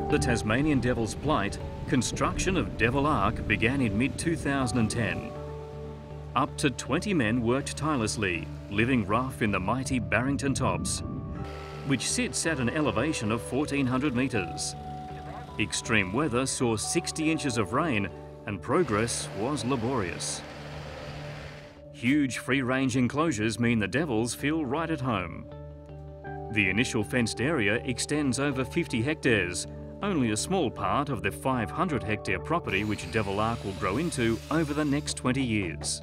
the Tasmanian Devil's plight, construction of Devil Ark began in mid-2010. Up to 20 men worked tirelessly, living rough in the mighty Barrington Tops, which sits at an elevation of 1,400 metres. Extreme weather saw 60 inches of rain and progress was laborious. Huge free-range enclosures mean the Devils feel right at home. The initial fenced area extends over 50 hectares, only a small part of the 500-hectare property which Devil Ark will grow into over the next 20 years.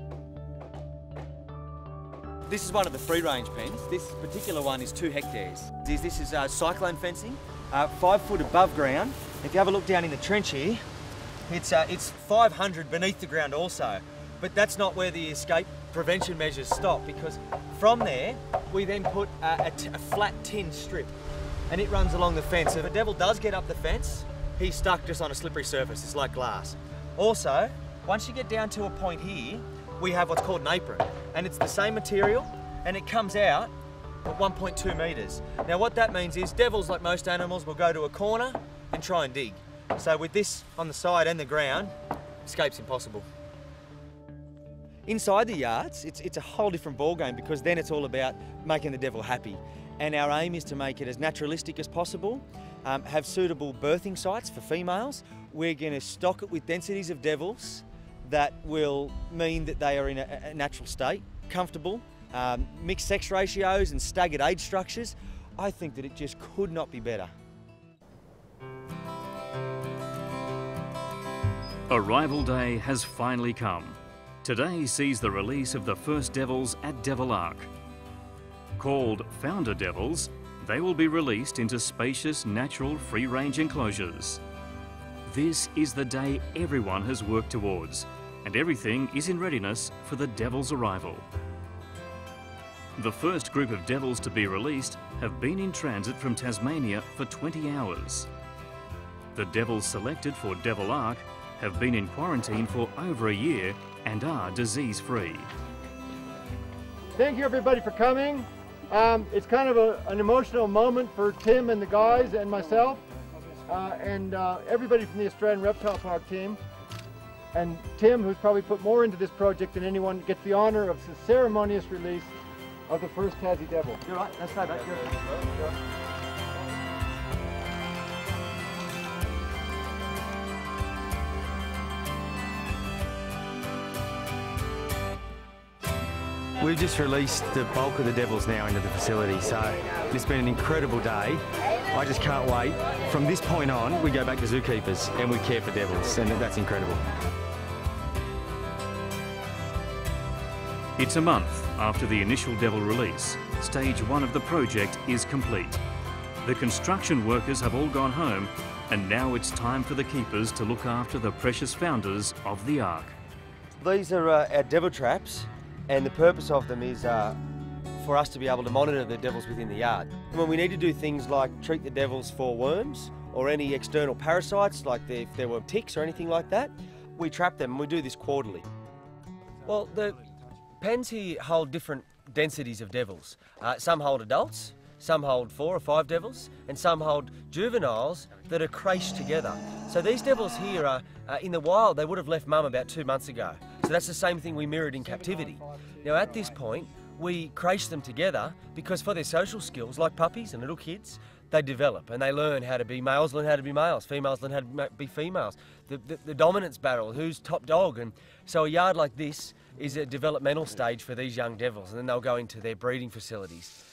This is one of the free-range pens. This particular one is 2 hectares. This is cyclone fencing, 5 foot above ground. If you have a look down in the trench here, it's 500 beneath the ground also. But that's not where the escape prevention measures stop, because from there we then put a flat tin strip and it runs along the fence. So if a devil does get up the fence, he's stuck just on a slippery surface. It's like glass. Also, once you get down to a point here, we have what's called an apron, and it's the same material and it comes out at 1.2 metres. Now what that means is devils, like most animals, will go to a corner and try and dig. So with this on the side and the ground, escape's impossible. Inside the yards, it's a whole different ballgame, because then it's all about making the devil happy. And our aim is to make it as naturalistic as possible, have suitable birthing sites for females. We're going to stock it with densities of devils that will mean that they are in a natural state, comfortable, mixed sex ratios and staggered age structures. I think that it just could not be better. Arrival day has finally come. Today sees the release of the first devils at Devil Ark. Called Founder Devils, they will be released into spacious, natural, free-range enclosures. This is the day everyone has worked towards, and everything is in readiness for the Devil's arrival. The first group of devils to be released have been in transit from Tasmania for 20 hours. The devils selected for Devil Ark have been in quarantine for over a year and are disease-free. Thank you everybody for coming. It's kind of an emotional moment for Tim and the guys and myself and everybody from the Australian Reptile Park team. And Tim, who's probably put more into this project than anyone, gets the honour of the ceremonious release of the first Tassie Devil. You're right, let's go back. We've just released the bulk of the devils now into the facility, so it's been an incredible day. I just can't wait. From this point on, we go back to zookeepers and we care for devils, and that's incredible. It's a month after the initial devil release. Stage 1 of the project is complete. The construction workers have all gone home, and now it's time for the keepers to look after the precious founders of the Ark. These are our devil traps, and the purpose of them is for us to be able to monitor the devils within the yard. And when we need to do things like treat the devils for worms or any external parasites, like if there were ticks or anything like that, we trap them, and we do this quarterly. Well, the pens here hold different densities of devils. Some hold adults, some hold 4 or 5 devils, and some hold juveniles that are crached together. So these devils here are, in the wild, they would have left mum about 2 months ago. So that's the same thing we mirrored in captivity. Now at this point, we crache them together because for their social skills, like puppies and little kids, they develop and they learn how to be males, learn how to be males, females learn how to be females. The dominance battle, who's top dog. And so a yard like this is a developmental stage for these young devils, and then they'll go into their breeding facilities.